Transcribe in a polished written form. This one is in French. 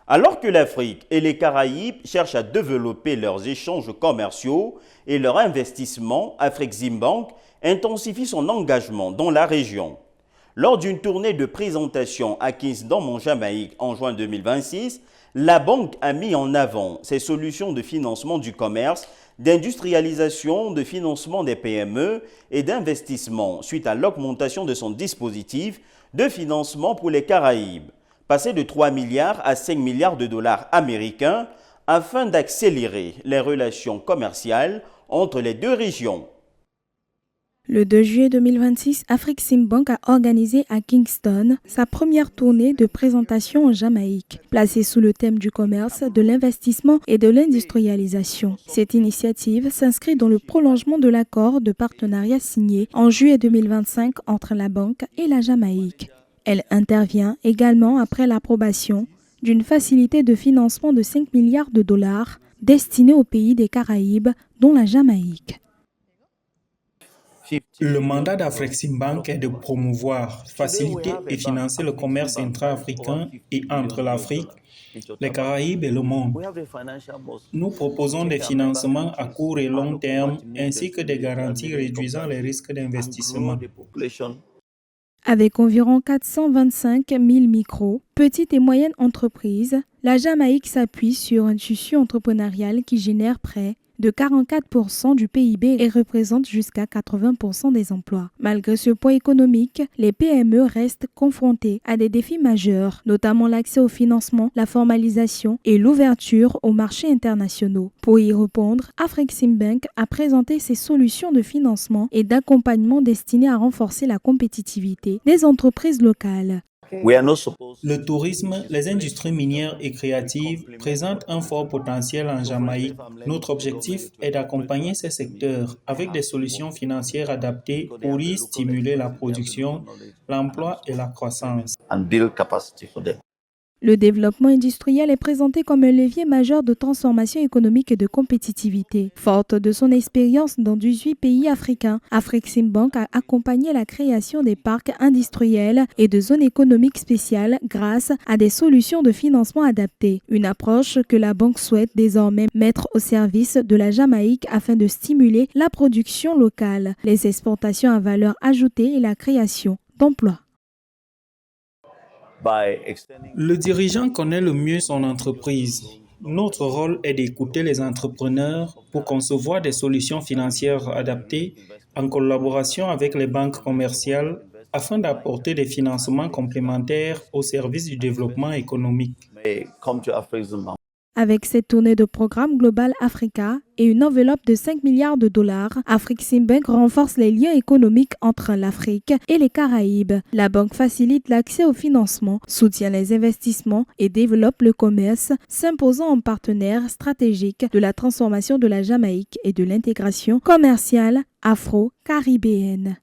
Alors que l'Afrique et les Caraïbes cherchent à développer leurs échanges commerciaux et leur investissement, Afreximbank intensifie son engagement dans la région. Lors d'une tournée de présentation à Kingston, en Jamaïque, en juin 2026, la banque a mis en avant ses solutions de financement du commerce, d'industrialisation, de financement des PME et d'investissement suite à l'augmentation de son dispositif de financement pour les Caraïbes, passé de 3 milliards à 5 milliards de dollars américains afin d'accélérer les relations commerciales entre les deux régions. Le 2 juillet 2026, Afreximbank a organisé à Kingston sa première tournée de présentation en Jamaïque, placée sous le thème du commerce, de l'investissement et de l'industrialisation. Cette initiative s'inscrit dans le prolongement de l'accord de partenariat signé en juillet 2025 entre la banque et la Jamaïque. Elle intervient également après l'approbation d'une facilité de financement de 5 milliards de dollars destinée aux pays des Caraïbes, dont la Jamaïque. Le mandat d'Afreximbank est de promouvoir, faciliter et financer le commerce intra-africain et entre l'Afrique, les Caraïbes et le monde. Nous proposons des financements à court et long terme ainsi que des garanties réduisant les risques d'investissement. Avec environ 425 000 micros, petites et moyennes entreprises, la Jamaïque s'appuie sur un tissu entrepreneurial qui génère près de 44% du PIB et représente jusqu'à 80% des emplois. Malgré ce poids économique, les PME restent confrontées à des défis majeurs, notamment l'accès au financement, la formalisation et l'ouverture aux marchés internationaux. Pour y répondre, Afreximbank a présenté ses solutions de financement et d'accompagnement destinées à renforcer la compétitivité des entreprises locales. Le tourisme, les industries minières et créatives présentent un fort potentiel en Jamaïque. Notre objectif est d'accompagner ces secteurs avec des solutions financières adaptées pour y stimuler la production, l'emploi et la croissance. Le développement industriel est présenté comme un levier majeur de transformation économique et de compétitivité. Forte de son expérience dans 18 pays africains, Afreximbank a accompagné la création des parcs industriels et de zones économiques spéciales grâce à des solutions de financement adaptées. Une approche que la banque souhaite désormais mettre au service de la Jamaïque afin de stimuler la production locale, les exportations à valeur ajoutée et la création d'emplois. Le dirigeant connaît le mieux son entreprise. Notre rôle est d'écouter les entrepreneurs pour concevoir des solutions financières adaptées en collaboration avec les banques commerciales afin d'apporter des financements complémentaires au service du développement économique. Avec cette tournée de programme Global Africa et une enveloppe de 5 milliards de dollars, Afreximbank renforce les liens économiques entre l'Afrique et les Caraïbes. La banque facilite l'accès au financement, soutient les investissements et développe le commerce, s'imposant en partenaire stratégique de la transformation de la Jamaïque et de l'intégration commerciale afro-caribéenne.